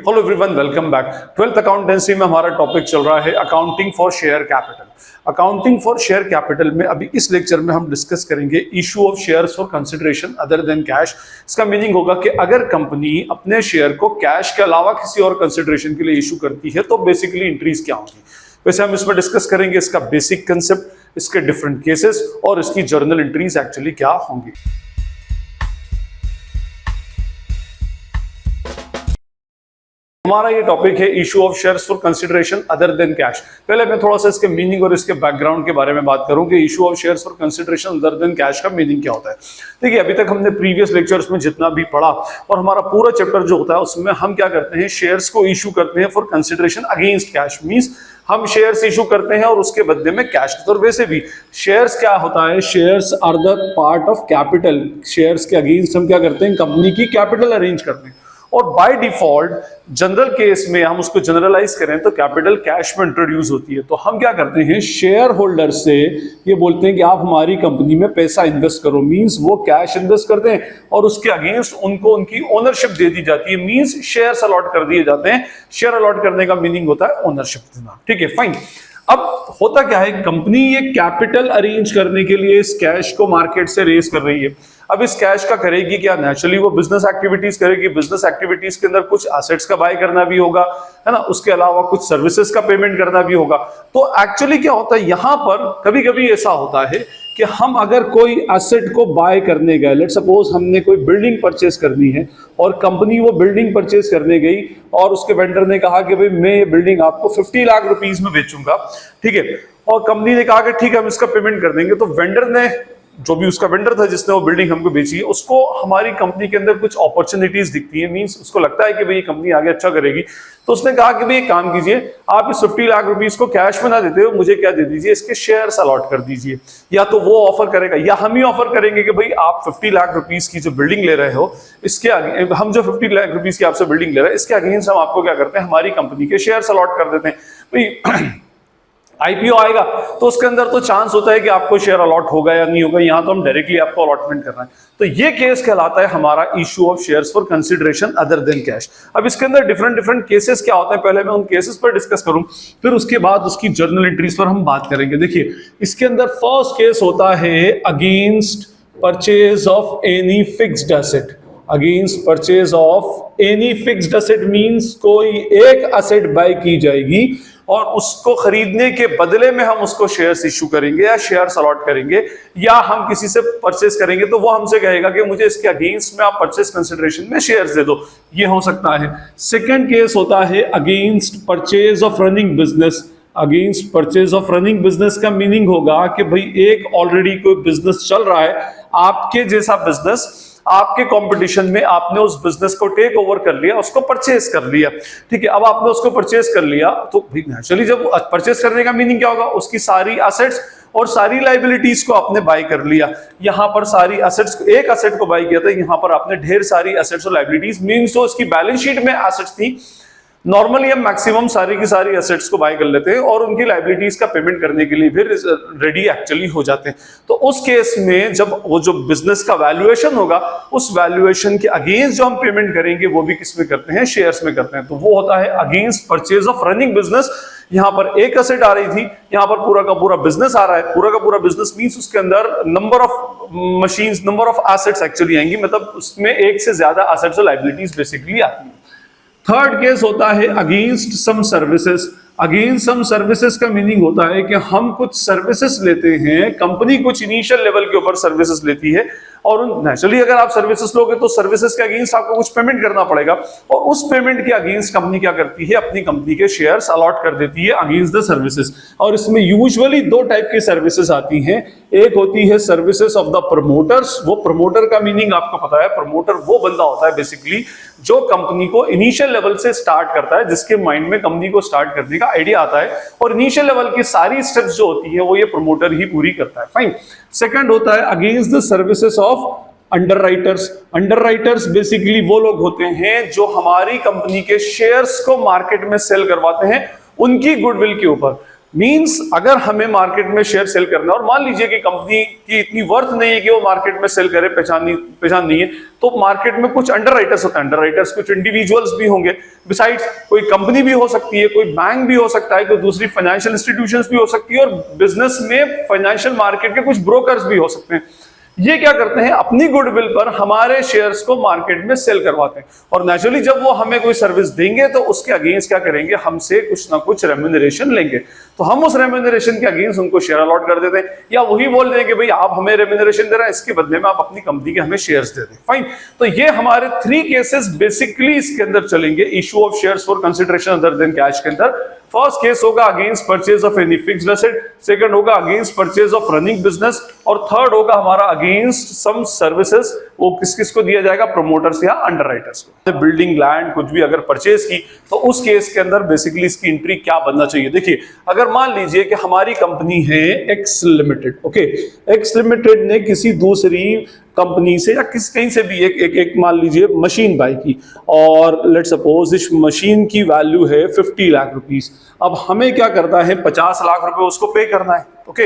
Hello everyone, welcome back. 12th accountancy में हमारा topic चल रहा है accounting for share capital. Accounting for share capital में अभी इस लेक्चर में हम डिस्कस करेंगे issue of shares for consideration other than cash. इसका मीनिंग होगा कि अगर कंपनी अपने शेयर को कैश के अलावा किसी और कंसिडरेशन के लिए इशू करती है तो बेसिकली एंट्रीज क्या होंगी। वैसे हम इसमें डिस्कस करेंगे इसका बेसिक कंसेप्ट, इसके डिफरेंट केसेस और इसकी जर्नल एंट्रीज एक्चुअली क्या होंगी। हमारा ये टॉपिक है issue of shares for consideration other than cash. पहले मैं थोड़ा सा इसके मीनिंग और इसके बैकग्राउंड के बारे में बात करूं कि issue of shares for consideration other than cash का मीनिंग क्या होता है। देखिए, अभी तक हमने प्रीवियस लेक्चर्स में जितना भी पढ़ा और हमारा पूरा चैप्टर जो होता है उसमें हम क्या करते हैं, शेयर्स को इशू करते हैं for consideration against cash. Means हम शेयर्स इशू करते हैं और उसके बदले में कैश। तो वैसे भी शेयर्स क्या होता है, shares are the part of capital. Shares के अगेंस्ट हम क्या करते हैं, कंपनी की कैपिटल अरेंज करते हैं और बाय डिफॉल्ट जनरल केस में हम उसको जनरलाइज करें तो कैपिटल कैश में इंट्रोड्यूस होती है। तो हम क्या करते हैं, शेयर होल्डर से ये बोलते हैं कि आप हमारी कंपनी में पैसा इन्वेस्ट करो। मींस वो कैश इन्वेस्ट करते हैं और उसके अगेंस्ट उनको उनकी ओनरशिप दे दी जाती है। मींस शेयर्स अलॉट कर दिए जाते हैं। शेयर अलॉट करने का मीनिंग होता है ओनरशिप देना। ठीक है, फाइन। अब होता क्या है, कंपनी ये कैपिटल अरेंज करने के लिए इस कैश को मार्केट से रेज कर रही है। अब इस कैश का करेगी क्या, नेचुरली वो बिजनेस एक्टिविटीज करेगी। बिजनेस एक्टिविटीज के अंदर कुछ एसेट्स का बाय करना भी होगा, है ना, उसके अलावा कुछ सर्विसेज का पेमेंट करना भी होगा। तो एक्चुअली क्या होता है, यहां पर कभी कभी ऐसा होता है कि हम अगर कोई एसेट को बाय करने गए, लेट्स सपोज हमने कोई बिल्डिंग परचेस करनी है और कंपनी वो बिल्डिंग परचेस करने गई और उसके वेंडर ने कहा कि भाई मैं ये बिल्डिंग आपको 50 लाख रुपीस में बेचूंगा। ठीक है, और कंपनी ने कहा कि ठीक है हम इसका पेमेंट कर देंगे। तो वेंडर ने, जो भी उसका वेंडर था जिसने वो बिल्डिंग हमको बेची है, उसको हमारी कंपनी के अंदर कुछ अपॉर्चुनिटीज दिखती है। मींस उसको लगता है कि भाई ये कंपनी आगे अच्छा करेगी। तो उसने कहा कि भाई एक काम कीजिए, आप इस 50 लाख रुपीस को कैश में ना देते हो, मुझे क्या दे दीजिए, इसके शेयर्स अलॉट कर दीजिए। या तो वो ऑफर करेगा या हम ही ऑफर करेंगे कि भाई आप 50 लाख रुपीस की जो बिल्डिंग ले रहे हो, इसके आगे हम जो 50 लाख रुपीस की आपसे बिल्डिंग ले रहे हैं, इसके अगेंस्ट हम आपको क्या करते हैं, हमारी कंपनी के शेयर्स अलॉट कर देते हैं। भाई आईपीओ आएगा तो उसके अंदर तो चांस होता है कि आपको शेयर अलॉट होगा या नहीं होगा। यहां तो हम डायरेक्टली आपको अलॉटमेंट कर रहे हैं। तो ये केस कहलाता है हमारा issue of shares for consideration other than cash. अब इसके अंदर डिफरेंट केसेस क्या होते हैं, पहले मैं उन केसेस पर डिस्कस करूं, फिर उसके बाद उसकी जर्नल एंट्रीज पर हम बात करेंगे। देखिए, इसके अंदर फर्स्ट केस होता है against purchase of any fixed asset. Against purchase of any fixed asset means कोई एक एसेट बाय की जाएगी और उसको खरीदने के बदले में हम उसको शेयर्स इशू करेंगे या शेयर्स अलॉट करेंगे, या हम किसी से परचेस करेंगे तो वो हमसे कहेगा कि मुझे इसके अगेंस्ट में आप परचेस कंसिडरेशन में शेयर्स दे दो। ये हो सकता है। सेकंड केस होता है against purchase of running business. Against purchase of running business का मीनिंग होगा कि भाई एक ऑलरेडी कोई बिजनेस चल रहा है, आपके जैसा बिजनेस, आपके कंपटीशन में आपने उस बिजनेस को टेक ओवर कर लिया, उसको परचेस कर लिया। ठीक है, अब आपने उसको परचेस कर लिया तो भाई नेचुरली जब परचेस करने का मीनिंग क्या होगा, उसकी सारी एसेट्स और सारी लाइबिलिटीज को आपने बाय कर लिया। यहां पर सारी एसेट्स, एक एसेट को बाय किया था, यहां पर आपने ढेर सारी एसेट्स और लाइबिलिटीज, मींस तो इसकी बैलेंस शीट में एसेट्स थी। नॉर्मली हम मैक्सिमम सारी की सारी एसेट्स को बाय कर लेते हैं और उनकी लाइबिलिटीज का पेमेंट करने के लिए फिर रेडी एक्चुअली हो जाते हैं। तो उस केस में जब वो जो बिजनेस का वैल्यूएशन होगा, उस वैल्यूएशन के अगेंस्ट जो हम पेमेंट करेंगे वो भी किस में करते हैं, शेयर्स में करते हैं। तो वो होता है against purchase of running business. यहां पर एक एसेट आ रही थी, यहां पर पूरा का पूरा बिजनेस आ रहा है। पूरा का पूरा बिजनेस मींस उसके अंदर number of machines, number of assets actually आएंगी, मतलब उसमें एक से ज्यादा एसेट्स और लाइबिलिटीज बेसिकली आती है। थर्ड केस होता है against some services. Against some services का मीनिंग होता है कि हम कुछ सर्विसेज लेते हैं, कंपनी कुछ इनिशियल लेवल के ऊपर सर्विसेज लेती है और नेचुरली अगर आप सर्विसेज लोगे तो सर्विसेज के अगेंस्ट आपको कुछ पेमेंट करना पड़ेगा और उस पेमेंट के अगेंस्ट कंपनी क्या करती है, अपनी कंपनी के शेयर्स अलॉट कर देती है अगेंस्ट द सर्विसेज। और इसमें यूजुअली दो टाइप की सर्विसेज आती हैं। एक होती है सर्विसेज ऑफ द प्रमोटर्स। वो प्रमोटर का मीनिंग आपको पता है, प्रमोटर वो बंदा होता है बेसिकली जो कंपनी को इनिशियल लेवल से स्टार्ट करता है, जिसके माइंड में कंपनी को स्टार्ट करने का आइडिया आता है और इनिशियल लेवल की सारी स्टेप्स जो होती है वो ये प्रमोटर ही पूरी करता है। फाइन। सेकंड होता है against the services of under writers. Under writers basically वो लोग होते हैं जो हमारी कंपनी के शेयर्स को मार्केट में सेल करवाते हैं उनकी गुडविल के ऊपर। मींस अगर हमें मार्केट में शेयर सेल करना है और मान लीजिए कि कंपनी की इतनी वर्थ नहीं है कि वो मार्केट में सेल करे, पहचान नहीं है, तो मार्केट में कुछ अंडरराइटर्स होते हैं, अंडरराइटर्स कुछ इंडिविजुअल्स भी होंगे, बिसाइड्स कोई कंपनी भी हो सकती है, कोई बैंक भी हो सकता है, कोई दूसरी फाइनेंशियल इंस्टीट्यूशंस भी हो सकती है, और बिजनेस में फाइनेंशियल मार्केट के कुछ ब्रोकर्स भी हो सकते हैं। ये क्या करते हैं, अपनी गुडविल पर हमारे शेयर्स को मार्केट में सेल करवाते हैं, और नेचुरली जब वो हमें कोई सर्विस देंगे तो उसके अगेंस्ट क्या करेंगे, हमसे कुछ ना कुछ रेम्यूनरेशन लेंगे, तो हम उस रेम्यूनरेशन के अगेंस्ट उनको शेयर अलॉट कर देते हैं, या वही बोल देंगे भाई आप हमें रेम्यूनरेशन दे रहे हैं, इसके बदले में आप अपनी कंपनी के हमें शेयर्स दे दें। फाइन, तो ये हमारे 3 केसेस बेसिकली इसके अंदर चलेंगे issue of shares for consideration other than cash के अंदर। फर्स्ट केस होगा against purchase of any fixed asset, second होगा against purchase of running business, और थर्ड होगा हमारा अगेंस्ट सम सर्विसेज, वो किस किस को दिया जाएगा, प्रमोटर्स या अंडरराइटर्स को। बिल्डिंग, लैंड कुछ भी अगर परचेज की तो उस केस के अंदर बेसिकली इसकी एंट्री क्या बनना चाहिए। देखिए, अगर मान लीजिए कि हमारी कंपनी है X limited, okay, x limited ने किसी दूसरी कंपनी से या कहीं से भी एक मान लीजिए मशीन बाय की, और लेट सपोज इस मशीन की वैल्यू है 50 लाख रुपीस। अब हमें क्या करता है, 50 लाख रुपए उसको पे करना है, ओके।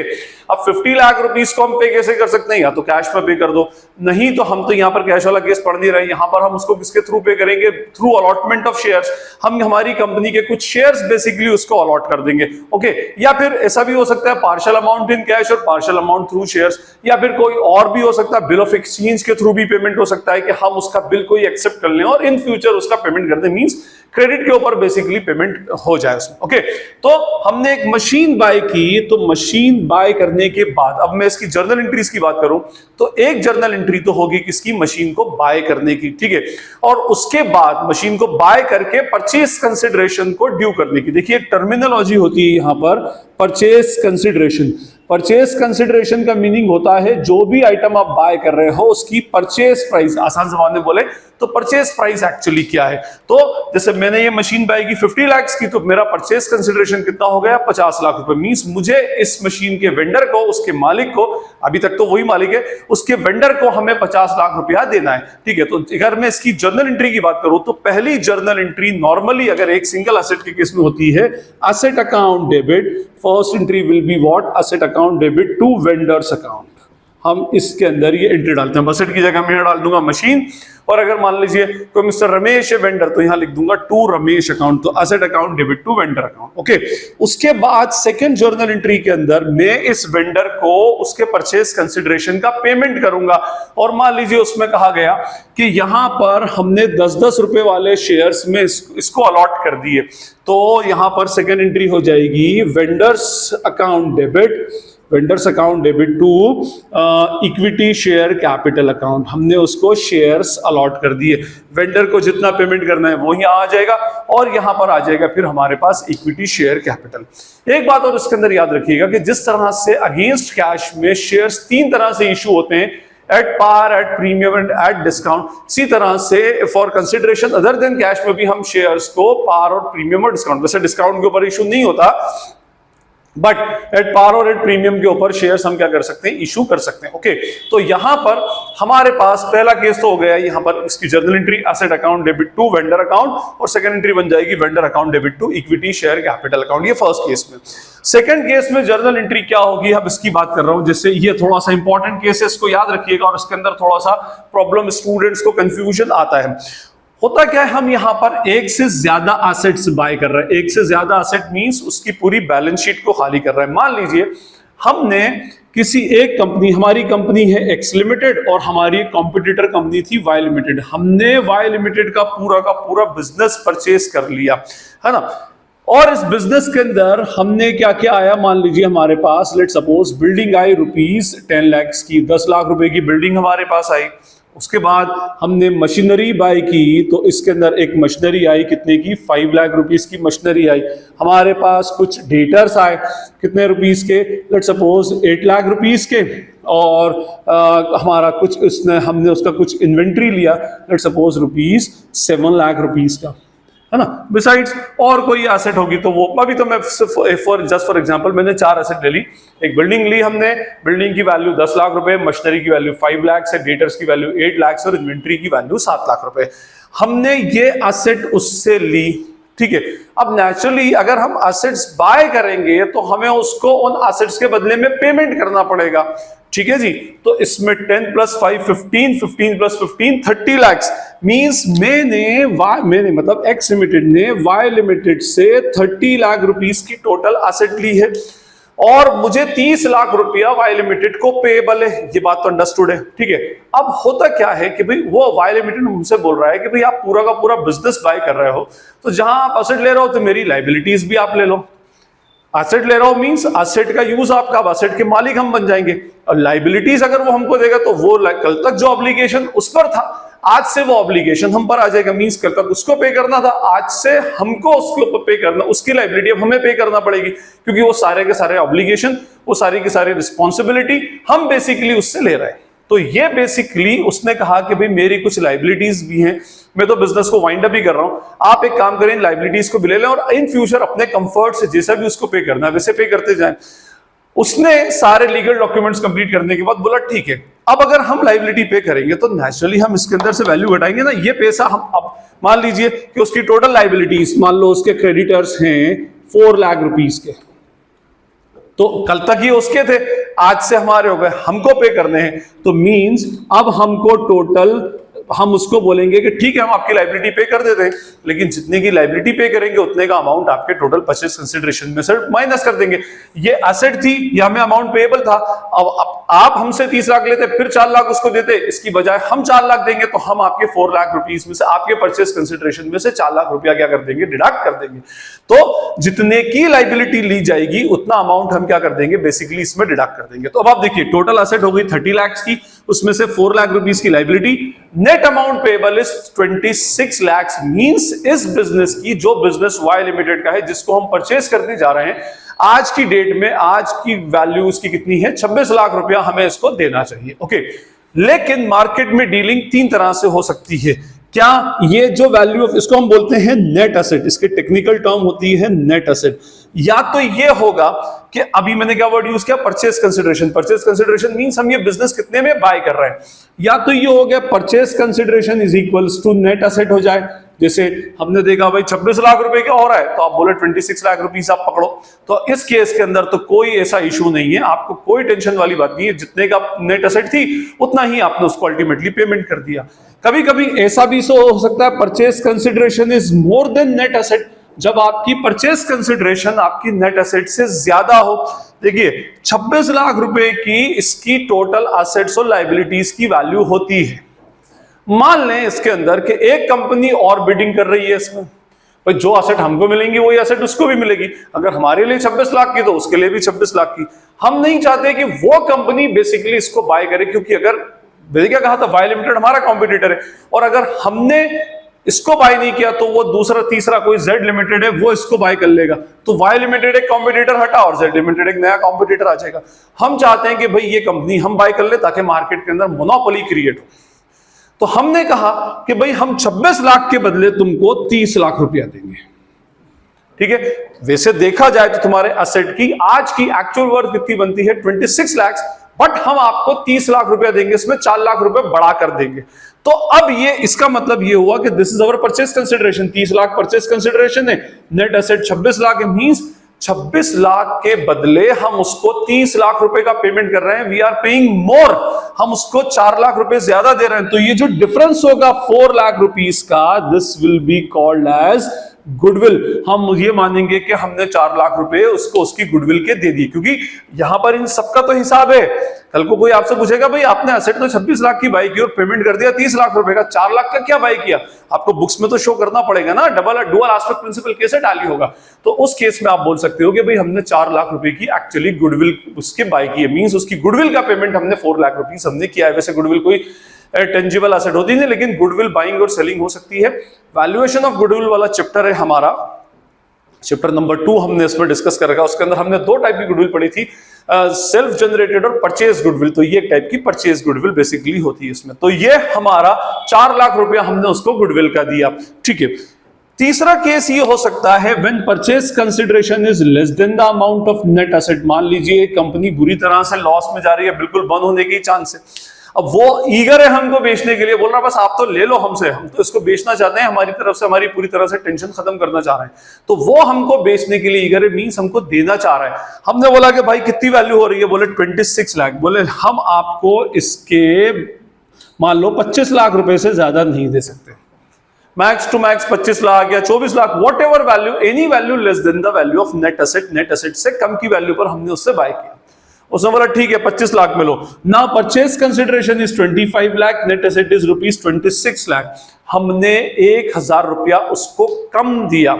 अब 50 लाख रुपीस को हम पे कैसे कर सकते हैं, या तो कैश में पे कर दो, नहीं तो हम तो यहाँ पर कैश वाला केस पढ़ नहीं रहे, यहाँ पर हम उसको किसके थ्रू पे करेंगे, थ्रू अलॉटमेंट ऑफ शेयर्स। हम हमारी कंपनी के कुछ शेयर्स बेसिकली उसको अलॉट कर देंगे, ओके। या फिर ऐसा भी हो सकता है पार्शियल अमाउंट इन कैश और पार्शियल अमाउंट थ्रू शेयर्स, या फिर कोई और भी हो सकता है, बिल ऑफ एक्सचेंज के थ्रू भी पेमेंट हो सकता है कि हम उसका बिल कोई एक्सेप्ट कर लें और इन फ्यूचर उसका पेमेंट कर दें, मींस क्रेडिट के ऊपर बेसिकली पेमेंट हो जाए उसमें, ओके। तो हमने एक मशीन बाय की, तो मशीन बाय करने के बाद अब मैं इसकी जर्नल एंट्रीज की बात करूं तो एक जर्नल एंट्री तो होगी किसकी, मशीन को बाय करने की, ठीक है। और उसके बाद मशीन को बाय करके परचेज कंसिडरेशन को ड्यू करने की। देखिए, एक टर्मिनोलॉजी होती है यहां पर, परचेज कंसिडरेशन। परचेज कंसिडरेशन का मीनिंग होता है जो भी आइटम आप बाय कर रहे हो उसकी परचेज प्राइस, आसान जबान में बोले तो परचेज प्राइस एक्चुअली क्या है। तो जैसे मैंने ये मशीन बाय की 50 लाख की, तो मेरा परचेज कंसिडरेशन कितना हो गया, 50 लाख रुपए। मींस मुझे इस मशीन के वेंडर को, उसके मालिक को, अभी तक तो वही मालिक है, उसके वेंडर को हमें 50 लाख रुपया देना है, ठीक है। तो अगर मैं इसकी जर्नल एंट्री की बात करूं तो पहली जर्नल एंट्री नॉर्मली अगर एक सिंगल एसेट के केस में होती है, asset account debit, first entry will be what, asset account debit to vendors account. हम इसके अंदर ये एंट्री डालते हैं, एसेट की जगह मैं डाल दूंगा मशीन, और अगर मान लीजिए कोई मिस्टर रमेश है वेंडर, तो यहां लिख दूंगा टू रमेश अकाउंट, तो asset account debit to vendor account, okay. उसके बाद सेकंड जर्नल एंट्री के अंदर मैं इस वेंडर को उसके परचेज कंसिडरेशन का पेमेंट करूंगा, और मान लीजिए उसमें कहा गया कि यहां पर हमने 10-10 रुपए वाले शेयर्स में इसको अलॉट कर दिए, तो यहां पर सेकंड एंट्री हो जाएगी vendors account debit, vendors account debit to equity share capital account. हमने उसको शेयर्स अलॉट कर दिए, वेंडर को जितना पेमेंट करना है वो यहाँ आ जाएगा, और यहां पर आ जाएगा फिर हमारे पास इक्विटी शेयर कैपिटल। एक बात और इसके अंदर याद रखिएगा कि जिस तरह से अगेंस्ट कैश में शेयर्स 3 तरह से इशू होते हैं, at par, at premium and at discount, इसी तरह से for consideration other than cash में भी हम शेयर्स को पार और प्रीमियम और डिस्काउंट, वैसे डिस्काउंट के ऊपर इशू नहीं होता, बट एट पार और एट प्रीमियम के ऊपर शेयर्स हम क्या कर सकते हैं, इशू कर सकते हैं, ओके। तो यहां पर हमारे पास पहला केस तो हो गया, यहां पर इसकी journal entry asset account debit to vendor account, और सेकंड एंट्री बन जाएगी vendor account debit to equity share capital account, ये फर्स्ट केस में। सेकंड केस में जर्नल एंट्री क्या होगी, अब इसकी बात कर रहा हूं, जिससे ये थोड़ा सा इंपॉर्टेंट केस है, इसको याद रखिएगा, और इसके अंदर थोड़ा सा प्रॉब्लम स्टूडेंट्स को कंफ्यूजन आता है। होता क्या है, हम यहां पर एक से ज्यादा एसेट्स बाय कर रहे हैं, एक से ज्यादा एसेट मींस उसकी पूरी बैलेंस शीट को खाली कर रहे हैं। मान लीजिए हमने किसी एक कंपनी, हमारी कंपनी है एक्स लिमिटेड और हमारी कॉम्पिटिटर कंपनी थी वाई लिमिटेड, हमने वाई लिमिटेड का पूरा बिजनेस परचेज कर लिया, है ना। और इस बिजनेस के अंदर हमने क्या क्या आया, मान लीजिए हमारे पास लेट सपोज बिल्डिंग आई रुपीस 10 लाख की, 10 लाख रुपए की बिल्डिंग हमारे पास आई। उसके बाद हमने मशीनरी बाय की, तो इसके अंदर एक मशीनरी आई कितने की, 5 लाख रुपीस की मशीनरी आई। हमारे पास कुछ डेटर्स आए कितने रुपीस के, लेट सपोज 8 लाख रुपीस के, और हमारा कुछ हमने उसका कुछ इन्वेंट्री लिया, let suppose rupees 7 lakh rupees का, है ना। बिसाइड्स और कोई एसेट होगी तो वो, अभी तो मैं जस्ट फॉर एग्जांपल मैंने 4 एसेट ले ली, एक बिल्डिंग ली हमने, बिल्डिंग की वैल्यू 10 लाख रुपए, मशीनरी की वैल्यू 5 लाख है, डेटर्स की वैल्यू 8 लाख और इन्वेंट्री की वैल्यू 7 लाख रुपए। हमने ये एसेट उससे ली, ठीक है। अब नेचुरली अगर हम एसेट्स बाय करेंगे तो हमें उसको उन एसेट्स के बदले में पेमेंट करना पड़ेगा, ठीक है जी। तो इसमें 10 + 5 15, 15 + 15 30 लाख मींस मैंने मतलब एक्स लिमिटेड ने वाई लिमिटेड से 30 लाख रुपीस की टोटल एसेट ली है और मुझे 30 लाख रुपया वाई लिमिटेड को पेएबल है। ये बात तो अंडरस्टूड है, ठीक है। अब होता क्या है कि भाई वो वाई लिमिटेड हमसे बोल रहा है कि भाई आप पूरा का पूरा बिजनेस बाय कर रहे हो, तो जहां आप एसेट ले रहे हो तो मेरी लाइबिलिटीज भी आप ले लो। एसेट ले रहा हो मींस एसेट का यूज आपका, एसेट के मालिक हम बन जाएंगे, और लाइबिलिटीज अगर वो हमको देगा तो वो कल तक जो ऑब्लिगेशन उस पर था आज से वो ऑब्लिगेशन हम पर आ जाएगा। मींस कल तक उसको पे करना था, आज से हमको उसको पे करना, उसकी लाइबिलिटी अब हमें पे करना पड़ेगी, क्योंकि वो सारे के सारे ऑब्लिगेशन, वो सारी की सारी रिस्पॉन्सिबिलिटी हम बेसिकली उससे ले रहे हैं। तो ये बेसिकली उसने कहा कि भाई मेरी कुछ लाइबिलिटीज भी हैं, मैं तो बिजनेस को वाइंड अप ही कर रहा हूं, आप एक काम करें लाइबिलिटीज को भी ले लें और इन फ्यूचर अपने कंफर्ट से जैसा भी उसको पे करना है वैसे पे करते जाएं। उसने सारे लीगल डॉक्यूमेंट्स कंप्लीट करने के बाद बोला ठीक है, अब अगर हम लाइबिलिटी पे करेंगे तो नेचुरली हम इसके अंदर से वैल्यू घटाएंगे ना। ये पैसा हम अब मान लीजिए कि उसकी टोटल लाइबिलिटीज, मान लो उसके क्रेडिटर्स हैं 4 लाख रुपीस के, तो कल तक ये उसके थे, आज से हमारे हो गए, हमको पे करने हैं, तो मींस अब हमको टोटल हम उसको बोलेंगे कि ठीक है हम आपकी लाइबिलिटी पे कर देते हैं, लेकिन जितने की लाइबिलिटी पे करेंगे उतने का अमाउंट आपके टोटल परचेज कंसिडरेशन में से माइनस कर देंगे। ये एसेट थी, ये हमें अमाउंट पेएबल था, अब आप हमसे 30 लाख लेते फिर 4 लाख उसको देते, इसकी बजाय हम 4 लाख देंगे तो हम आपके 4 लाख रुपीस में से, आपके परचेज कंसिडरेशन में से 4 लाख रुपया क्या कर देंगे, डिडक्ट कर देंगे। तो जितने की लाइबिलिटी ली जाएगी उतना अमाउंट हम क्या कर देंगे, बेसिकली इसमें डिडक्ट कर देंगे। तो अब आप देखिए टोटल एसेट हो गई 30 लाख की, उसमें से 4 लाख रुपीस की liability, net amount payable is 26 lakh. Means इस बिजनेस की, जो बिजनेस वाई लिमिटेड का है जिसको हम परचेज करने जा रहे हैं, आज की डेट में आज की वैल्यू उसकी कितनी है, 26 लाख रुपया हमें इसको देना चाहिए। ओके, लेकिन मार्केट में डीलिंग 3 तरह से हो सकती है। क्या ये जो वैल्यू ऑफ, इसको हम बोलते हैं नेट एसेट, इसके टेक्निकल टर्म होती है नेट एसेट। या तो ये होगा कि अभी मैंने क्या वर्ड यूज किया, purchase consideration. Purchase consideration means हम ये बिजनेस कितने में बाय कर रहे हैं। या तो ये हो गया purchase consideration is equals to net asset हो जाए, जैसे हमने देखा भाई 26 लाख रुपए का हो रहा है तो आप बोले 26 लाख रुपीस आप पकड़ो। तो इस केस के अंदर तो कोई ऐसा इशू नहीं है, आपको कोई टेंशन वाली बात नहीं है, जितने का नेट एसेट थी उतना ही आपने उसको अल्टीमेटली पेमेंट कर दिया। कभी कभी ऐसा भी हो सकता है purchase consideration is more than net asset, जब आपकी परचेज कंसिडरेशन आपकी नेट एसेट से ज्यादा हो। देखिए 26 लाख रुपए की इसकी टोटल एसेट्स और लायबिलिटीज की वैल्यू होती है। मान लें इसके अंदर कि एक कंपनी और बिडिंग कर रही है इसमें, भाई जो एसेट हमको मिलेंगी वही एसेट उसको भी मिलेगी। अगर हमारे लिए 26 लाख की तो उसके लिए भी 26 लाख की। हम नहीं चाहते कि वो कंपनी बेसिकली इसको बाय करे, क्योंकि अगर मैंने क्या कहा था, वाई लिमिटेड हमारा कॉम्पिटिटर है, और अगर हमने इसको बाय नहीं किया तो वो दूसरा तीसरा कोई जेड लिमिटेड है वो इसको बाय कर लेगा। तो वाई लिमिटेड एक कॉम्पिटिटर हटा और जेड लिमिटेड एक नया कॉम्पिटिटर आ जाएगा। हम चाहते हैं कि भाई ये कंपनी हम बाय कर ले ताकि मार्केट के अंदर मोनोपोली क्रिएट हो। तो हमने कहा कि भाई हम 26 लाख के बदले तुमको 30 लाख रुपया देंगे, ठीक है। वैसे देखा जाए तो तुम्हारे एसेट की आज की एक्चुअल वर्थ कितनी बनती है, 26 लाख, बट हम आपको 30 लाख रुपया देंगे, इसमें 4 लाख रुपए बढ़ा कर देंगे। तो अब ये इसका मतलब ये हुआ कि this is our purchase consideration, 30 lakh purchase consideration है, नेट एसेट 26 लाख है, मींस 26 लाख के बदले हम उसको 30 लाख रुपए का पेमेंट कर रहे हैं। वी आर पेइंग मोर, हम उसको 4 लाख रुपए ज्यादा दे रहे हैं। तो ये जो डिफरेंस होगा 4 लाख रुपीस का, this will be called as goodwill. हम ये मानेंगे कि हमने 4 लाख रुपए उसको उसकी गुडविल के दे दिए, क्योंकि यहां पर इन सबका तो हिसाब है। कल को कोई आपसे पूछेगा भाई आपने एसेट तो 26 लाख की बाई की और पेमेंट कर दिया 30 लाख रुपए का, 4 लाख का क्या बाई किया, आपको बुक्स में तो शो करना पड़ेगा ना, डुअल एस्पेक्ट प्रिंसिपल कैसे डाली होगा। तो उस केस में आप बोल सकते हो कि भाई हमने 4 लाख रुपए की एक्चुअली गुडविल उसके बाई की है, मींस उसकी गुडविल का पेमेंट हमने 4 लाख रुपीस हमने किया है। वैसे गुडविल कोई टेंजिबल एसेट होती नहीं, लेकिन गुडविल बाइंग और सेलिंग हो सकती है। वैल्यूएशन ऑफ गुडविल वाला चैप्टर है हमारा, चैप्टर नंबर 2 हमने इसमें डिस्कस कर रखा। उसके अंदर हमने 2 टाइप की गुडविल पढ़ी थी, सेल्फ जनरेटेड और परचेज गुडविल। तो ये टाइप की परचेज गुडविल बेसिकली होती है इसमें। तो ये हमारा 4 लाख रुपया हमने उसको गुडविल का दिया, ठीक है। तीसरा केस ये हो सकता है when purchase consideration is less than the amount of net asset. मान लीजिए कंपनी बुरी तरह से लॉस में जा रही है, बिल्कुल बंद होने की चांस है। अब वो ईगर है हमको बेचने के लिए, बोल रहा बस आप तो ले लो हमसे, हम तो इसको बेचना चाहते हैं, हमारी तरफ से हमारी पूरी तरह से टेंशन खत्म करना चाह रहे हैं, तो वो हमको बेचने के लिए ईगर है, मींस हमको देना चाह रहा है। हमने बोला कि भाई कितनी वैल्यू हो रही है, बोले 26 लाख। बोले हम आपको इसके मान लो 25 लाख रुपए से ज्यादा नहीं दे सकते, मैक्स टू मैक्स 25 लाख या 24 lakh, what ever value, any value less than the value of net asset, net asset से कम की वैल्यू पर हमने उससे बाय किया। उसने बोला ठीक है 25 लाख में लो। Now purchase consideration is 25 lakh, net asset is rupees 26 lakh. हमने 1000 रुपया उसको कम दिया,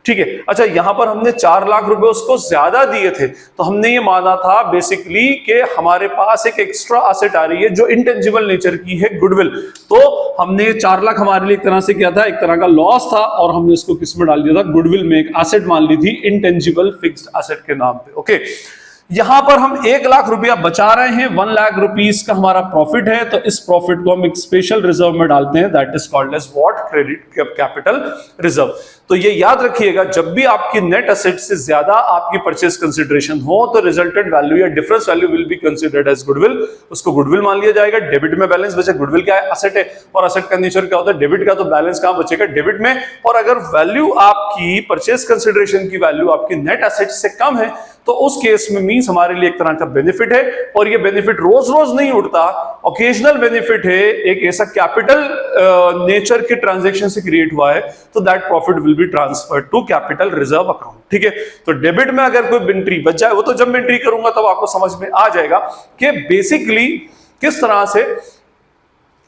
ठीक है। अच्छा, यहां पर हमने 4 लाख रुपए उसको ज्यादा दिए थे, तो हमने ये माना था बेसिकली कि हमारे पास एक एक्स्ट्रा एसेट आ रही है जो इंटेंजिबल नेचर की है, गुडविल। तो हमने 4 लाख हमारे लिए एक तरह से क्या था, एक तरह का लॉस था, और हमने इसको किस में डाल दिया था, गुडविल में एक एसेट मान ली थी, इंटेंजिबल फिक्स्ड एसेट के नाम पे। ओके, यहां पर हम 1 लाख रुपया बचा रहे हैं, 1 लाख रुपीस का हमारा प्रॉफिट है, तो इस प्रॉफिट को हम एक स्पेशल रिजर्व में डालते हैं, that is called as what, credit capital reserve. तो ये याद रखिएगा, जब भी आपकी नेट एसेट से ज्यादा आपकी परचेज कंसिडरेशन हो तो रिजल्टेंट वैल्यू या difference value will be considered as goodwill, उसको गुडविल मान लिया जाएगा। डेबिट में बैलेंस बचे, गुडविल क्या है, एसेट है, और एसेट का नेचर क्या होता है, डेबिट का, तो बैलेंस कहां बचेगा, डेबिट में। और अगर वैल्यू आपकी परचेज कंसिडरेशन की वैल्यू आपकी नेट एसेट से कम है, तो उस केस में मींस हमारे लिए एक तरह का बेनिफिट है, और ये बेनिफिट रोज रोज नहीं उठता, ओकेजनल बेनिफिट है, एक ऐसा कैपिटल नेचर के ट्रांजैक्शन से क्रिएट हुआ है, तो that profit will be transferred to capital reserve account, ठीक है। तो डेबिट में अगर कोई एंट्री बच जाए, वो तो जब मैं एंट्री करूंगा तब आपको समझ में आ जाएगा कि बेसिकली किस तरह से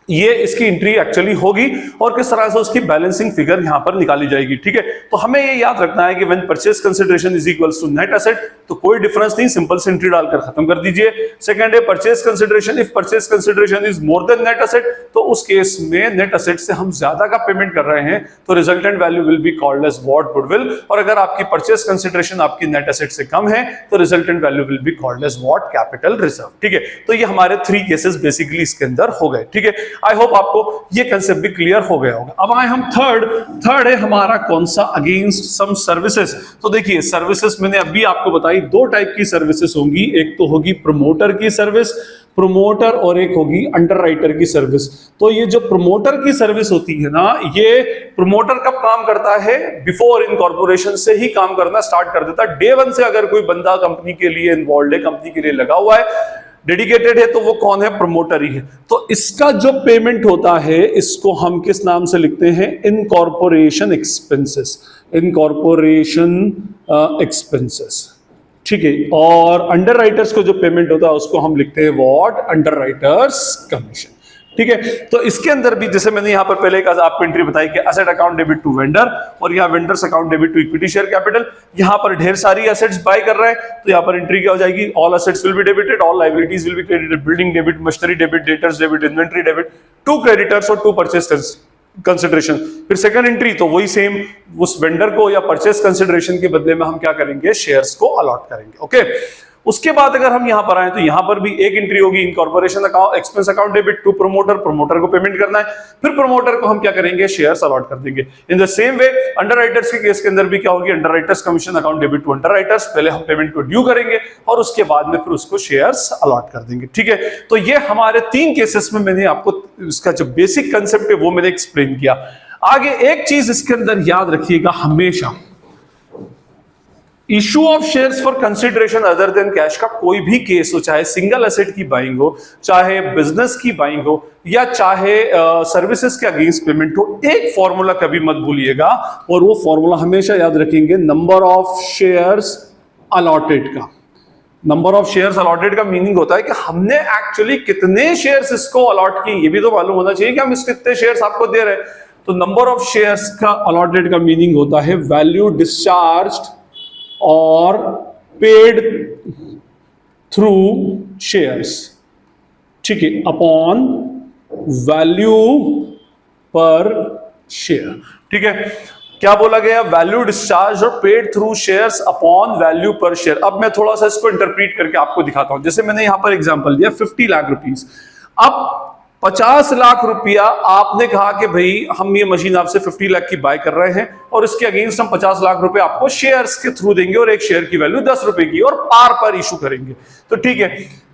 ये इसकी एंट्री एक्चुअली होगी और किस तरह से उसकी बैलेंसिंग फिगर यहां पर निकाली जाएगी, ठीक है। तो हमें ये याद रखना है कि when purchase consideration is equals to net asset, तो कोई डिफरेंस नहीं, सिंपल से एंट्री डालकर खत्म कर दीजिए। सेकंड है purchase consideration, if purchase consideration is more than net asset, तो उस केस में नेट एसेट से हम ज्यादा का पेमेंट कर रहे हैं, तो resultant value will be called as what, goodwill. और अगर आपकी परचेज कंसिडरेशन आपकी नेट एसेट से कम है, तो resultant value will be called as what, capital reserve, ठीक है। तो ये हमारे 3 केसेस बेसिकली इसके अंदर हो गए, ठीक है। आई होप आपको ये कंसेप्ट भी क्लियर हो गया होगा। अब आए हम थर्ड है हमारा कौन सा, अगेंस्ट सम सर्विसेज। तो देखिए सर्विसेज मैंने अभी आपको बताई, 2 टाइप की सर्विसेज होंगी, एक तो होगी प्रमोटर की सर्विस, प्रमोटर, और एक होगी अंडरराइटर की सर्विस। तो ये जो प्रमोटर की सर्विस होती है ना, ये प्रमोटर कब काम करता है, बिफोर इनकॉर्पोरेशन से ही काम करना स्टार्ट कर देता है। डे 1 से अगर कोई बंदा कंपनी के लिए इन्वॉल्व है, कंपनी के लिए लगा हुआ है, डेडिकेटेड है, तो वो कौन है, प्रमोटर ही है। तो इसका जो पेमेंट होता है, इसको हम किस नाम से लिखते हैं, इनकॉर्पोरेशन एक्सपेंसेस, इनकॉर्पोरेशन एक्सपेंसेस, ठीक है। और अंडरराइटर्स को जो पेमेंट होता है उसको हम लिखते हैं व्हाट, अंडरराइटर्स कमीशन, ठीक है। तो इसके अंदर भी जैसे मैंने यहां पर पहले एक आपको एंट्री बताई कि asset account debit to vendor, और यहां vendors account debit to equity share capital. यहां पर ढेर सारी एसेट्स बाय कर रहे हैं, तो यहां पर एंट्री क्या हो जाएगी, all assets will be debited, all liabilities will be credited, building debit, machinery debit, debtors debit, inventory debit, 2 creditors और 2 परचेज कंसिडरेशन। फिर सेकंड एंट्री तो वही सेम, उस वेंडर को या परचेज कंसिडरेशन के बदले में हम क्या करेंगे, शेयर्स को अलॉट करेंगे, ओके। उसके बाद अगर हम यहां पर आए तो यहां पर भी एक एंट्री होगी, incorporation account expense account debit to promoter, promoter को पेमेंट करना है, फिर प्रमोटर को हम क्या करेंगे, शेयर्स अलॉट कर देंगे। In the same way underwriters के केस के अंदर भी क्या होगी, underwriters commission account debit to underwriters, पहले हम पेमेंट को ड्यू करेंगे और उसके बाद में फिर उसको शेयर्स अलॉट कर देंगे, ठीक है। तो ये हमारे 3 केसेस में मैंने आपको इसका जो बेसिक कंसेप्ट है वो मैंने एक्सप्लेन किया। आगे एक चीज इसके अंदर याद रखिएगा हमेशा, issue of shares for consideration other than cash का कोई भी केस हो, चाहे सिंगल एसेट की बाइंग हो, चाहे बिजनेस की बाइंग हो, या चाहे सर्विसेज के अगेंस्ट पेमेंट हो, एक फॉर्मूला कभी मत भूलिएगा, और वो फॉर्मूला हमेशा याद रखेंगे, नंबर ऑफ शेयर्स अलॉटेड का। नंबर ऑफ शेयर्स अलॉटेड का मीनिंग होता है कि हमने एक्चुअली कितने शेयर्स इसको अलॉट किए, ये भी तो मालूम होना चाहिए कि हम इस कितने शेयर्स आपको दे रहे हैं। तो नंबर ऑफ शेयर्स का अलॉटेड का मीनिंग होता है वैल्यू डिस्चार्ज्ड और पेड थ्रू शेयर्स, ठीक है, अपॉन वैल्यू पर शेयर, ठीक है। क्या बोला गया, वैल्यू डिस्चार्ज और paid through shares upon value per share. अब मैं थोड़ा सा इसको इंटरप्रीट करके आपको दिखाता हूं। जैसे मैंने यहां पर एग्जांपल दिया 50 लाख रुपीस। अब 50 लाख रुपया आपने कहा कि भाई हम ये मशीन आपसे 50 लाख की बाय कर रहे हैं और इसके अगेंस्ट हम 50 लाख रुपए आपको शेयर्स के थ्रू देंगे और एक शेयर की वैल्यू 10 रुपए की और पार पर इशू करेंगे। तो ठीक है,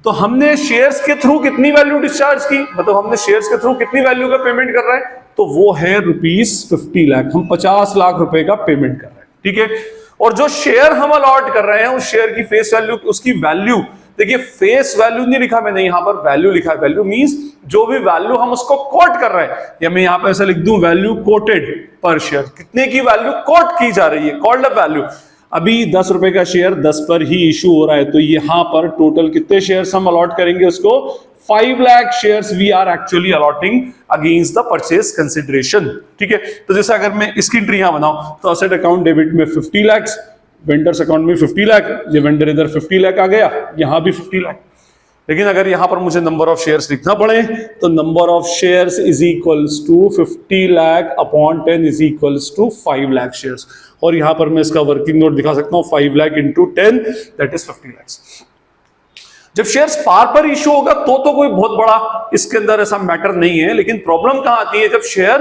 तो हमने शेयर्स के थ्रू कितनी वैल्यू डिस्चार्ज की, मतलब हमने शेयर्स के थ्रू कितनी वैल्यू का पेमेंट कर रहे हैं, तो वो है ₹50 लाख। हम 50 लाख रुपए का पेमेंट कर रहे हैं, ठीक है। और जो शेयर हम अलॉट कर रहे हैं उस शेयर की फेस वैल्यू, उसकी वैल्यू, देखिए फेस वैल्यू नहीं लिखा मैंने, यहां पर वैल्यू लिखा है। वैल्यू मींस जो भी वैल्यू हम उसको कोट कर रहे हैं, या मैं यहां पर ऐसा लिख दूं वैल्यू कोटेड पर शेयर, कितने की वैल्यू कोट की जा रही है, कॉल्ड अप वैल्यू। अभी 10 रुपए का शेयर 10 पर ही इशू हो रहा है, तो यहां पर टोटल कितने शेयर्स हम अलॉट करेंगे उसको, 5 lakh shares we are actually allotting against the purchase consideration, ठीक है। तो जैसे अगर मैं इसकी एंट्री यहां बनाऊं तो असेट अकाउंट डेबिट में 50 लाख, वेंडर्स अकाउंट में 50 लाख, ये वेंडर इधर 50 लाख आ गया, यहां भी 50 लाख। लेकिन अगर यहां पर मुझे नंबर ऑफ शेयर्स लिखना पड़े तो number of shares is equals to 50 lakh upon 10 is equals to 5 lakh shares. और यहां पर मैं इसका वर्किंग नोट दिखा सकता हूं, 5 lakh into 10 that is 50 lakh. जब शेयर्स पार पर इशू होगा तो कोई बहुत बड़ा इसके अंदर ऐसा मैटर नहीं है, लेकिन प्रॉब्लम कहां आती है, जब शेयर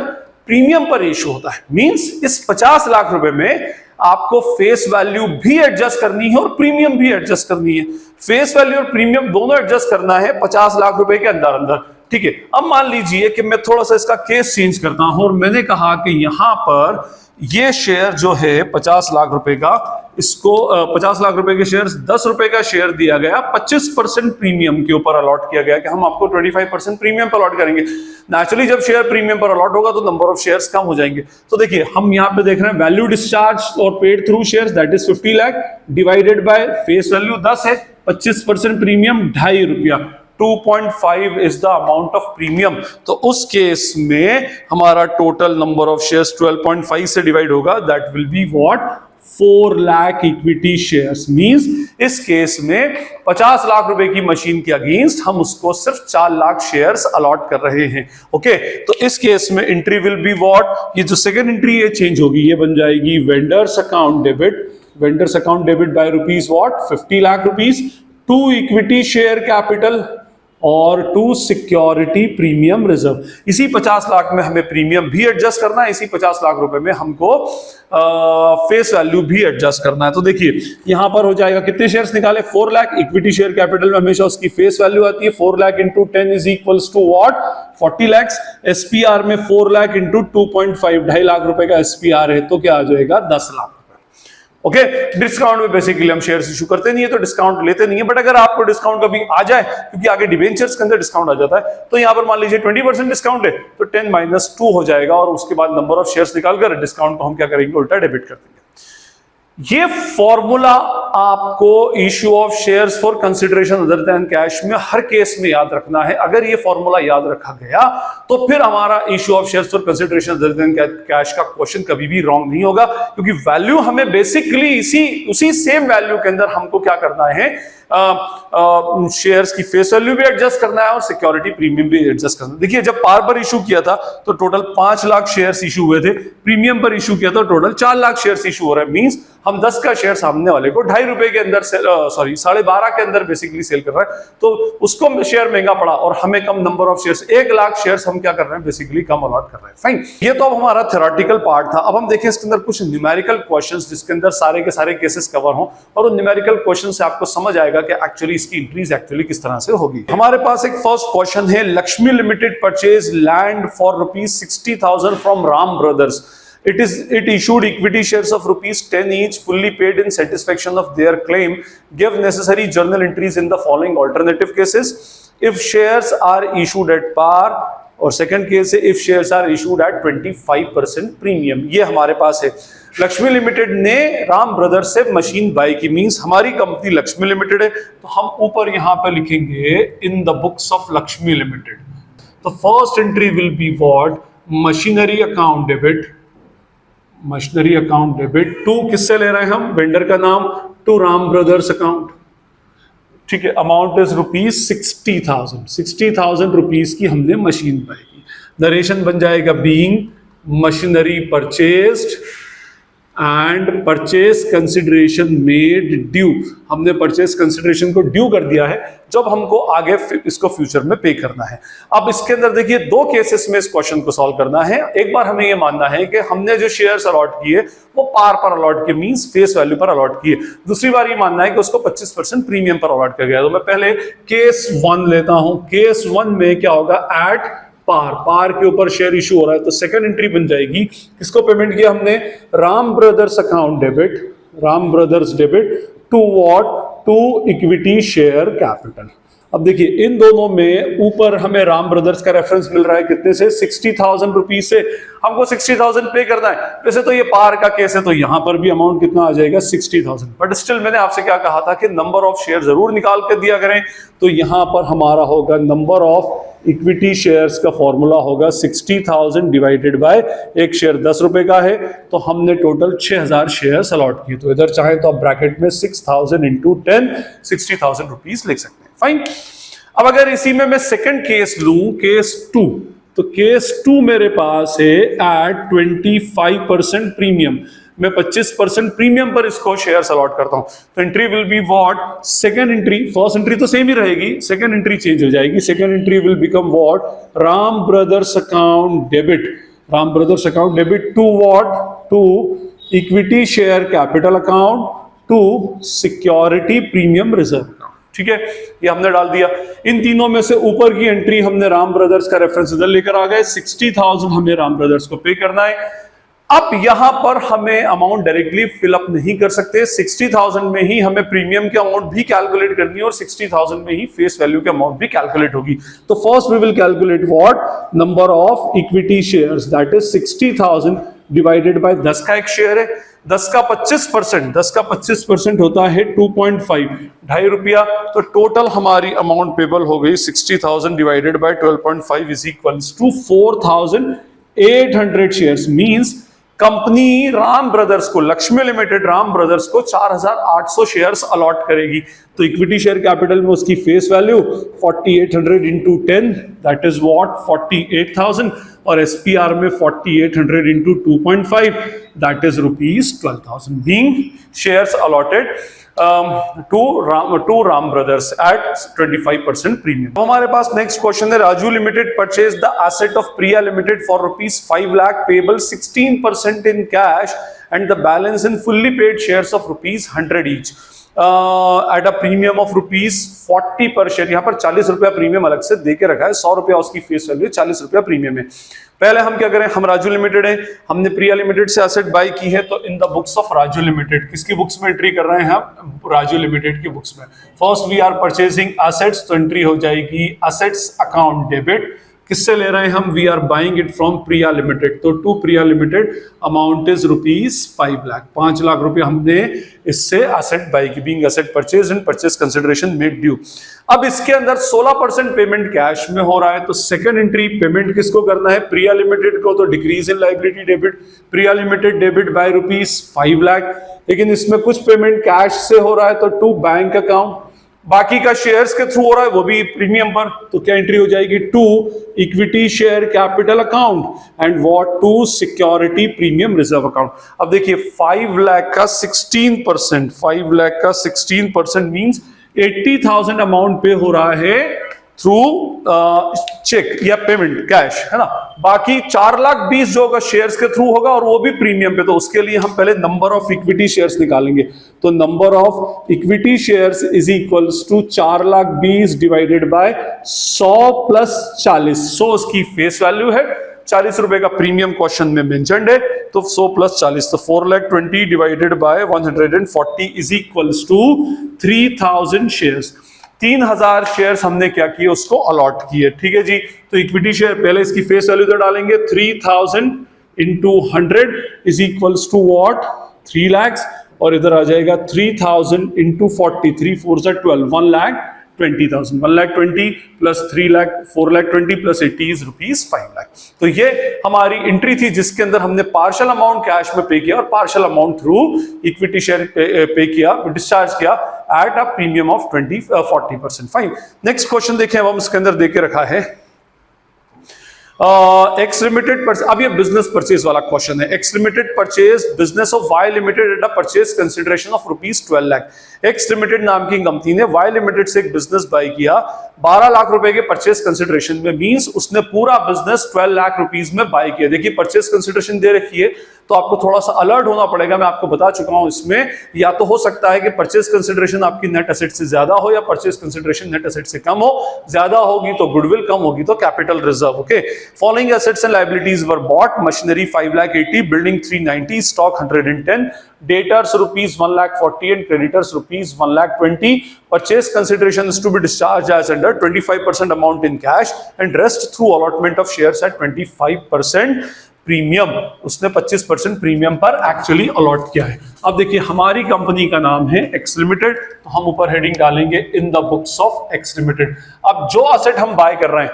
प्रीमियम पर इशू होता है। मींस इस 50 लाख रुपए में आपको फेस वैल्यू भी एडजस्ट करनी है और प्रीमियम भी एडजस्ट करनी है। फेस वैल्यू और प्रीमियम दोनों एडजस्ट करना है 50 लाख रुपए के अंदर अंदर, ठीक है। अब मान लीजिए कि मैं थोड़ा सा इसका केस चेंज करता हूं और मैंने कहा कि यहां पर ये शेयर जो है 50 लाख रुपए का, इसको 50 लाख रुपए के शेयर 10 रुपए का शेयर दिया गया, 25% प्रीमियम के ऊपर अलॉट किया गया कि हम आपको 25% प्रीमियम पर अलॉट करेंगे। नेचुरली जब शेयर प्रीमियम पर अलॉट होगा तो नंबर ऑफ शेयर्स कम हो जाएंगे। तो देखिए हम यहाँ पे देख रहे हैं वैल्यू डिस्चार्ज और paid through shares that is 50 lakh divided by face value 10 है, 25% premium ₹2.5, 2.5 is the amount of premium। तो उस केस में हमारा टोटल नंबर ऑफ शेयर्स 12.5 से डिवाइड होगा, that will be what, 4 lakh equity shares. Means इस केस में 50 लाख रुपए की मशीन के अगेंस्ट हम उसको सिर्फ 4 लाख शेयर्स अलॉट कर रहे हैं, ओके। तो इस केस में एंट्री विल बी व्हाट, ये जो सेकंड एंट्री है चेंज होगी, ये बन जाएगी vendors account debit, vendors account debit by rupees what, 50 lakh rupees, 2 equity share capital और 2 सिक्योरिटी प्रीमियम रिजर्व। इसी 50 लाख में हमें प्रीमियम भी एडजस्ट करना है, इसी 50 लाख रुपए में हमको फेस वैल्यू भी एडजस्ट करना है। तो देखिए यहां पर हो जाएगा, कितने शेयर्स निकाले, 4 लाख। इक्विटी शेयर कैपिटल में हमेशा उसकी फेस वैल्यू आती है, 4 lakh into 10 is equals to what, 40 lakh. SPR में 4 लाख इंटू 2.5, 2.5 लाख रुपए का एसपीआर है, तो क्या आ जाएगा, 10 लाख। ओके, डिस्काउंट में बेसिकली हम शेयर्स इशू करते नहीं है तो डिस्काउंट लेते नहीं है, बट अगर आपको डिस्काउंट कभी आ जाए, क्योंकि आगे डिबेंचर्स के अंदर डिस्काउंट आ जाता है, तो यहां पर मान लीजिए 20% डिस्काउंट है तो 10 - 2 हो जाएगा और उसके बाद नंबर ऑफ शेयर्स निकालकर डिस्काउंट को हम क्या करेंगे, उल्टा डेबिट कर देंगे। ये फॉर्मूला आपको issue of shares for consideration other than cash में हर केस में याद रखना है। अगर ये फॉर्मूला याद रखा गया तो फिर हमारा issue of shares for consideration other than cash का क्वेश्चन कभी भी रॉन्ग नहीं होगा, क्योंकि वैल्यू हमें बेसिकली उसी सेम वैल्यू के अंदर हमको क्या करना है, शेयर्स की फेस वैल्यू भी एडजस्ट करना है और सिक्योरिटी प्रीमियम भी एडजस्ट करना है। देखिए जब पार पर इशू किया था तो टोटल 5 लाख शेयर्स इशू हुए थे, प्रीमियम पर इशू किया था टोटल 4 लाख शेयर्स इशू हो रहा है। मींस हम 10 का शेयर सामने वाले को ₹2.5 के अंदर सॉरी 12.5 के अंदर बेसिकली सेल कर रहा है, तो उसको शेयर महंगा पड़ा और हमें कम number of shares, 1 lakh shares हम क्या कर रहे हैं, बेसिकली कम अलॉट कर रहे हैं। फाइन, ये तो अब हमारा थ्योरेटिकल पार्ट था। अब हम देखें इसके अंदर कुछ न्यूमेरिकल क्वेश्चंस जिसके अंदर सारे के सारे केसेस कवर हों और उन न्यूमेरिकल क्वेश्चन से आपको समझ आएगा कि एक्चुअली इसकी इंक्रीज एक्चुअली किस तरह से होगी। हमारे पास एक फर्स्ट क्वेश्चन है, Lakshmi limited purchase land for ₹60,000 from Ram brothers. It issued equity shares of ₹10 each, fully paid in satisfaction of their claim. Give necessary journal entries in the following alternative cases. If shares are issued at par, और second case है if shares are issued at 25% premium. ये हमारे पास है, Lakshmi Limited ने Ram Brothers से machine buy की, means हमारी कंपनी लक्ष्मी लिमिटेड है, तो हम ऊपर यहां पे लिखेंगे in the books of Lakshmi Limited. तो first entry will be what, machinery account debit, machinery account debit to किससे ले रहे हैं हम, वेंडर का नाम, टू राम ब्रदर्स अकाउंट, ठीक है। अमाउंट इज ₹60,000, ₹60,000 की हमने मशीन पाई। नरेशन बन जाएगा being machinery purchased and purchase consideration made due, हमने परचेज कंसिडरेशन को ड्यू कर दिया है जब हमको आगे इसको फ्यूचर में पे करना है। अब इसके अंदर देखिए दो केसेस में इस क्वेश्चन को सॉल्व करना है। एक बार हमें ये मानना है कि हमने जो शेयर्स अलॉट किए वो पार पर अलॉट किए, मींस फेस वैल्यू पर अलॉट किए। दूसरी बार ये मानना है कि उसको 25% प्रीमियम पर अलॉट किया गया। तो मैं पहले केस 1 लेता हूं। केस 1 में क्या होगा, एट पार के ऊपर शेयर इशू हो रहा है, तो सेकंड एंट्री बन जाएगी। किसको पेमेंट किया हमने, Ram brothers account debit, Ram brothers debit to what, to equity share capital. अब देखिए इन दोनों में ऊपर हमें राम ब्रदर्स का रेफरेंस मिल रहा है कितने से, 60,000 रुपीज से। हमको 60,000 पे करना है। वैसे तो ये पार का केस है तो यहां पर भी अमाउंट कितना आ जाएगा, 60,000। बट स्टिल मैंने आपसे क्या कहा था कि नंबर ऑफ शेयर जरूर निकाल के दिया करें। तो यहां पर हमारा होगा नंबर ऑफ इक्विटी शेयर्स का फॉर्मूला होगा 60,000 डिवाइडेड बाय, एक शेयर 10 रुपए का है तो हमने टोटल 6,000 शेयर्स अलॉट किए। तो इधर चाहे तो आप ब्रैकेट में 6,000 इंटू 10 60,000 रुपीज लिख सकते हैं। फाइन। अब अगर इसी में मैं सेकंड केस लूं, केस 2, तो केस 2 मेरे पास है एट 25% प्रीमियम, मैं 25% प्रीमियम पर इसको शेयर्स अलॉट करता हूं। तो entry will be what, second entry, first entry तो सेम ही रहेगी, सेकंड एंट्री चेंज हो जाएगी। Second entry will become what, Ram brothers account debit, Ram brothers account debit to what, to equity share capital account, to security premium reserve account. ठीक है, ये हमने डाल दिया। इन तीनों में से ऊपर की एंट्री हमने राम ब्रदर्स का रेफरेंस इधर लेकर आ गए, 60,000 हमें राम ब्रदर्स को पे करना है। अब यहां पर हमें अमाउंट डायरेक्टली फिलअप नहीं कर सकते, 60,000 में ही हमें प्रीमियम की अमाउंट भी कैलकुलेट करनी है और 60,000 में ही फेस वैल्यू की अमाउंट भी कैलकुलेट होगी। तो first we will calculate what, number of equity shares, that is 60,000 divided by 10 का एक शेयर है, 10 का 25% होता है 2.5, ₹2.5। तो टोटल हमारी अमाउंट पेबल हो गई 60,000 divided by 12.5 is equals to 4,800 shares. Means company Ram brothers को, लक्ष्मी लिमिटेड राम ब्रदर्स को 4,800 शेयर्स अलॉट करेगी। तो इक्विटी शेयर कैपिटल में उसकी face value 4,800 into 10 that is what 48,000, और एसपीआर में 4,800 into 2.5 that is ₹12,000 being shares allotted to Ram brothers at 25% premium. तो हमारे पास नेक्स्ट क्वेश्चन है, Raju limited purchase the asset of Priya limited for ₹5 lakh payable 16% in cash and the balance in fully paid shares of ₹100 each at a premium of ₹40 per share. यहाँ पर 40 रुपया premium अलग से दे के रखा है, 100 रुपया उसकी फेस वैल्यू, 40 रुपया प्रीमियम है। पहले हम क्या करें, हम राजू लिमिटेड है, हमने प्रिया लिमिटेड से एसेट बाय की है, तो in the books of Raju limited, किसकी बुक्स में एंट्री कर रहे हैं हम, राजू लिमिटेड की बुक्स में। First we are purchasing assets, तो एंट्री हो जाएगी एसेट्स अकाउंट डेबिट, किससे ले रहे हैं हम, we are buying it from Priya Limited, तो to Priya Limited amount is ₹5 lakh, 5 lakh रुपए हमने इससे एसेट बाई की, being asset purchase and purchase consideration made due. अब इसके अंदर 16% पेमेंट कैश में हो रहा है, तो सेकंड एंट्री पेमेंट किसको करना है, प्रिया लिमिटेड को, तो decrease in liability debit, Priya limited debit bye ₹5 lakh. लेकिन इसमें कुछ पेमेंट कैश से हो रहा है, तो टू बैंक अकाउंट, बाकी का शेयर्स के थ्रू हो रहा है वो भी प्रीमियम पर, तो क्या एंट्री हो जाएगी, to equity share capital account and what, to security premium reserve account. अब देखिए 5 लाख का 16%, 5 लाख का 16% मींस 80,000 अमाउंट पे हो रहा है थ्रू चेक या पेमेंट कैश, है ना। बाकी 4,20,000 जो होगा शेयर्स के थ्रू होगा और वो भी प्रीमियम पे, तो उसके लिए हम पहले नंबर ऑफ इक्विटी शेयर्स निकालेंगे। तो number of equity shares is equals to 4,20,000 divided by 100 plus 40, 100 उसकी फेस वैल्यू है, 40 रुपए का प्रीमियम क्वेश्चन में मेंशन्ड है, तो 100 प्लस 40, तो 4,20,000 divided by 140 is equals to 3,000 shares. 3,000 shares हमने क्या किए, उसको अलॉट किए। ठीक है जी, तो इक्विटी शेयर पहले इसकी फेस वैल्यू तो डालेंगे, 3,000 into 100 is equals to what 3 lakh, और इधर आ जाएगा 3,000 इंटू 40, 3 4 से 12, 1,20,000, 1,20,000 plus 3 lakh 4,20,000 plus 80 is ₹5 lakh. तो ये हमारी एंट्री थी जिसके अंदर हमने पार्शियल अमाउंट कैश में पे किया और partial amount through equity share पे किया, डिस्चार्ज किया eight a premium of 40%। Fine, next question देखें, अब हम इसके अंदर देके रखा है एक्स लिमिटेड, अब ये बिजनेस परचेज वाला क्वेश्चन है। X limited purchase business of Y limited at a purchase consideration of ₹12 lakh. X limited नाम की कंपनी ने वाई लिमिटेड से एक बिजनेस बाय किया 12 लाख रुपए के परचेज कंसिडरेशन में, मींस उसने पूरा बिजनेस 12 लाख रुपीस में बाय किया। देखिए परचेज कंसिडरेशन दे रखी है तो आपको थोड़ा सा अलर्ट होना पड़ेगा। मैं आपको बता चुका हूं इसमें या तो हो सकता है कि परचेज कंसिडरेशन आपकी नेट एसेट से ज्यादा हो या परचेज कंसिडरेशन नेट एसेट से कम हो। ज्यादा होगी तो गुडविल, कम होगी तो capital reserve. Okay, following assets and liabilities were bought: machinery 5,80,000, building 390, stock 110, debtors ₹1,40,000 and creditors ₹1,20,000. Purchase consideration is to be discharged as under 25% amount in cash and rest through allotment of shares at 25% premium. उसने 25% premium पर actually allot किया है। अब देखिए हमारी company का नाम है एक्स लिमिटेड, तो हम ऊपर हेडिंग डालेंगे इन the books of x limited. अब जो असेट हम बाय कर रहे हैं,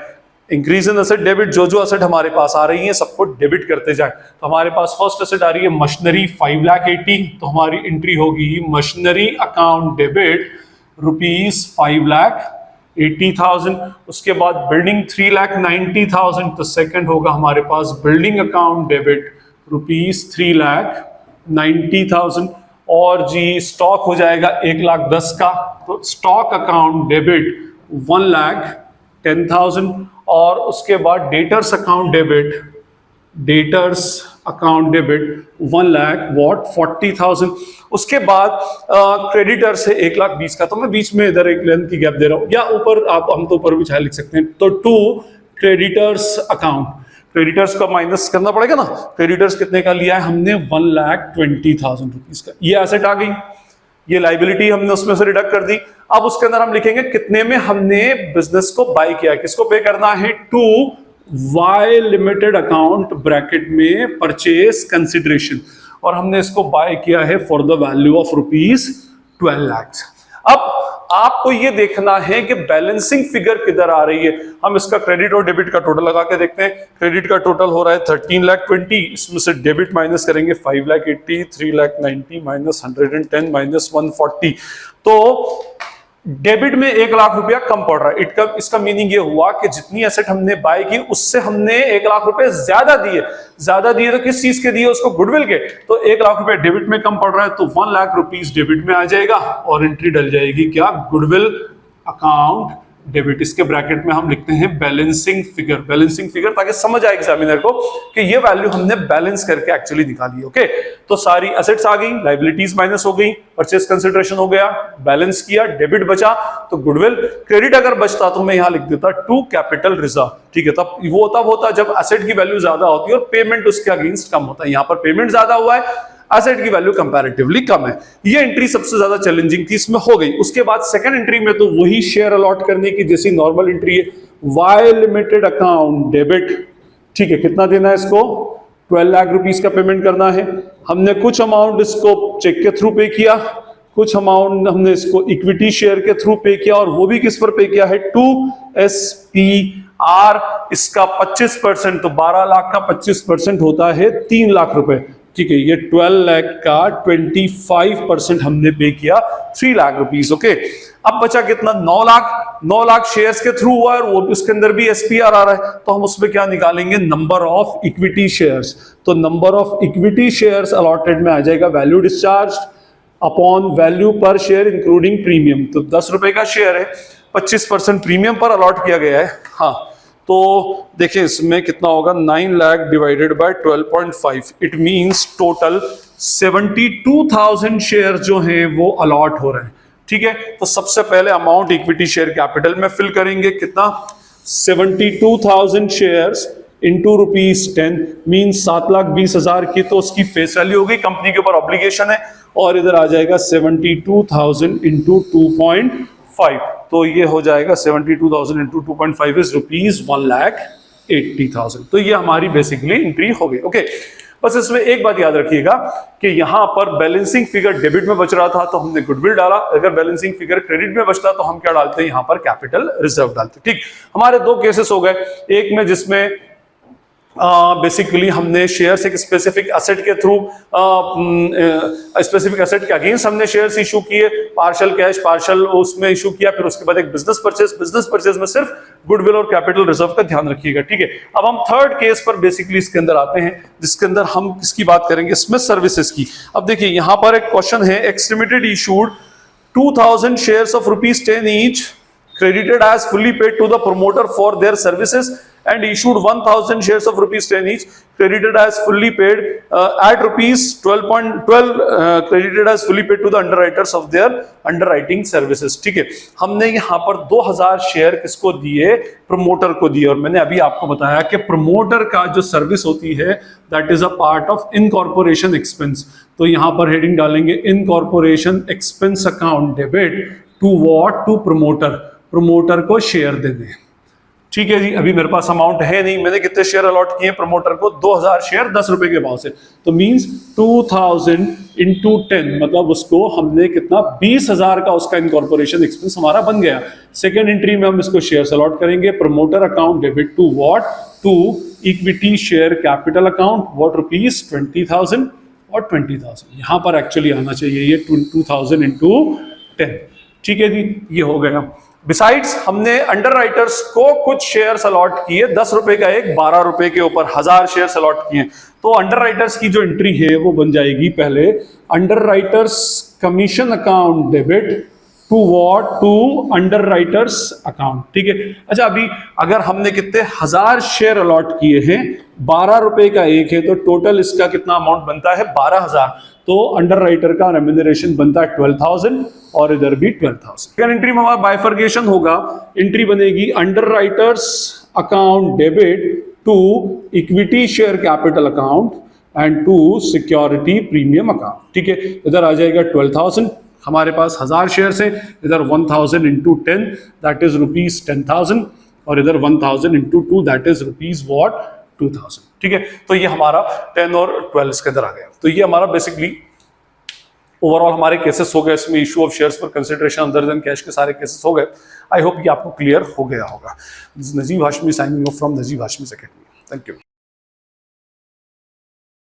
इंक्रीज इन एसेट डेबिट, जो असेट हमारे पास आ रही है सबको डेबिट करते जाए। तो हमारे पास फर्स्ट एसेट आ रही है मशीनरी 5,80,000, तो हमारी एंट्री होगी मशीनरी अकाउंट डेबिट ₹5,80,000। उसके बाद बिल्डिंग 3,90,000, तो सेकंड होगा हमारे पास बिल्डिंग अकाउंट डेबिट ₹3,90,000। और जी स्टॉक हो जाएगा 1,10,000 का, तो स्टॉक अकाउंट डेबिट 1,10,000। और उसके बाद डेटर्स अकाउंट डेबिट 1,40,000। उसके बाद क्रेडिटर से 1,20,000 का, तो मैं बीच में इधर एक लेंथ की गैप दे रहा हूं, या ऊपर आप हम तो ऊपर भी चाहे लिख सकते हैं। तो टू क्रेडिटर्स अकाउंट, क्रेडिटर्स का माइनस करना पड़ेगा ना। क्रेडिटर्स कितने का लिया है हमने? 1,20,000 रुपीज का। ये एसेट आ गई, ये लाइबिलिटी हमने उसमें से डिडक्ट कर दी। अब उसके अंदर हम लिखेंगे कितने में हमने बिजनेस को बाय किया, किसको पे करना है? To Y limited account bracket में परचेज कंसिडरेशन, और हमने इसको बाय किया है for the value of ₹12 lakh. अब आपको ये देखना है कि बैलेंसिंग फिगर किधर आ रही है। हम इसका क्रेडिट और डेबिट का टोटल लगा के देखते हैं। क्रेडिट का टोटल हो रहा है 13,20,000, इसमें से डेबिट माइनस करेंगे 5,80,000, 3,90,000 माइनस 110 माइनस 140, तो डेबिट में 1,00,000 रुपया कम पड़ रहा है। इसका मीनिंग ये हुआ कि जितनी एसेट हमने बाय की उससे हमने 1,00,000 रुपए ज्यादा दिए। तो किस चीज के दिए? उसको गुडविल के। तो 1,00,000 रुपए डेबिट में कम पड़ रहा है, तो 1,00,000 रुपीज डेबिट में आ जाएगा और एंट्री डल जाएगी क्या? Goodwill account debit. इसके ब्रैकेट में हम लिखते हैं बैलेंसिंग फिगर, ताकि समझ आए एग्जामिनर को कि ये वैल्यू हमने बैलेंस करके एक्चुअली निकाली। ओके, तो सारी एसेट्स आ गई, लायबिलिटीज माइनस हो गई, परचेज कंसिडरेशन हो गया, बैलेंस किया, डेबिट बचा तो गुडविल। क्रेडिट अगर बचता तो मैं यहां लिख देता टू कैपिटल रिजर्व। ठीक है, तब वो तब होता जब एसेट की वैल्यू ज्यादा होती है और पेमेंट उसके अगेंस्ट कम होता है। यहां पर पेमेंट ज्यादा हुआ है, एसेट की वैल्यू कंपैरेटिवली कम है। ये एंट्री सबसे ज्यादा चैलेंजिंग थी, इसमें हो गई। उसके बाद सेकंड एंट्री में तो वही शेयर अलॉट करने की जैसी नॉर्मल एंट्री है, वाई लिमिटेड अकाउंट डेबिट। ठीक है, कितना देना है इसको? 12 लाख रुपीस का पेमेंट करना है। हमने कुछ अमाउंट इसको चेक के थ्रू पे किया, कुछ अमाउंट हमने इसको इक्विटी शेयर के थ्रू पे किया, और वो भी किस पर पे किया है? 2SPR। इसका 25%, तो 12 लाख का 25% होता है 3 लाख रुपए। ठीक है, ये 12 लाख का 25% हमने पे किया 3 लाख रुपीस। ओके, अब बचा कितना? 9 लाख। 9 लाख शेयर्स के थ्रू हुआ है और वो उसके अंदर भी SPR आ रहा है, तो हम उसमें क्या निकालेंगे? Number of equity shares. तो number of equity shares allotted में आ जाएगा value discharge upon value per share including premium. तो 10 रुपए का शेयर है, 25% प्रीमियम पर अलॉट किया गया है। हाँ, तो देखिए इसमें कितना होगा? 9 lakh divided by 12.5, it means total 72,000 share जो हैं वो अलॉट हो रहे हैं। ठीक है, तो सबसे पहले अमाउंट इक्विटी शेयर कैपिटल में फिल करेंगे। कितना? 72,000 शेयर्स इंटू ₹10 मीन्स 7,20,000 की तो उसकी फेस वैल्यू हो गई, कंपनी के ऊपर ऑब्लिगेशन है। और इधर आ जाएगा 72,000 इंटू 2.5, तो ये हो जाएगा 72,000 इंटू 2.5 इज ₹1,80,000। तो ये हमारी बेसिकली एंट्री हो गई। ओके, बस इसमें एक बात याद रखिएगा कि यहां पर बैलेंसिंग फिगर डेबिट में बच रहा था तो हमने गुडविल डाला, अगर बैलेंसिंग फिगर क्रेडिट में बचता तो हम क्या डालते हैं? यहां पर कैपिटल रिजर्व डालते। ठीक, हमारे दो केसेस हो गए, एक में जिसमें बेसिकली हमने शेयर्स एक स्पेसिफिक एसेट के थ्रू, स्पेसिफिक एसेट के अगेंस्ट हमने शेयर्स इशू किए, पार्शियल कैश पार्शियल उसमें इशू किया, फिर उसके बाद एक बिजनेस परचेज में सिर्फ गुडविल और कैपिटल रिजर्व का ध्यान रखिएगा, ठीक है। अब हम थर्ड केस पर बेसिकली इसके अंदर आते हैं, जिसके अंदर हम किसकी बात करेंगे, स्मिथ सर्विसेज की। अब देखिए यहां पर एक क्वेश्चन है, X limited issued 2000 shares of ₹10 each credited as fully paid to the promoter for their services and issued 1000 shares of ₹10 each credited as fully paid at ₹12.12 credited as fully paid to the underwriters of their underwriting services, ठीक है। हमने यहाँ पर 2000 share किसको दिए, promoter को दिए, और मैंने अभी आपको बताया कि प्रमोटर का जो सर्विस होती है that is a part of incorporation expense. तो यहाँ पर हेडिंग डालेंगे incorporation expense account debit to what, to promoter, promoter को शेयर देने, ठीक है जी। अभी मेरे पास अमाउंट है नहीं, मैंने कितने शेयर अलॉट किए प्रमोटर को, 2000 शेयर 10 रुपए के भाव से, तो मींस 2000 इंटू 10 मतलब उसको हमने कितना 20,000 का उसका इनकॉर्पोरेशन एक्सपेंस हमारा बन गया। सेकेंड एंट्री में हम इसको शेयर अलॉट करेंगे, promoter account debit to what, to equity share capital account, what ₹20,000 और 20,000, यहां पर एक्चुअली आना चाहिए ये 2000 इंटू 10, ठीक है जी, ये हो गया। बिसाइड्स हमने अंडरराइटर्स को कुछ शेयर्स अलॉट किए, 10 रुपए का एक, 12 रुपए के ऊपर 1000 शेयर्स अलॉट किए, तो अंडरराइटर्स की जो एंट्री है वो बन जाएगी पहले underwriters commission account debit to what, to underwriters account, ठीक है। अच्छा अभी अगर हमने कितने 1000 शेयर अलॉट किए हैं, 12 रुपए का एक है, तो टोटल इसका कितना अमाउंट बनता है 12,000, तो अंडरराइटर का रेम्यूनरेशन बनता है 12,000 और इधर भी 12,000। सेकंड एंट्री में हमारा बाइफर्केशन होगा, एंट्री बनेगी underwriters account debit to equity share capital account and to security premium account, ठीक है। इधर आ जाएगा 12,000, हमारे पास 1000 शेयर्स हैं, इधर 1000 इंटू 10 दैट इज ₹10,000 और इधर 1000 इंटू 2 दैट इज ₹2,000, ठीक है। तो ये हमारा 10 और 12 इसके अंदर आ गया। तो ये हमारा बेसिकली ओवरऑल हमारे केसेस हो गए, इसमें issue of shares for consideration other than cash के सारे केसेस हो गए। आई होप ये आपको क्लियर हो गया होगा। Najeeb Hashmi signing off from Najeeb Hashmi academy. Thank you.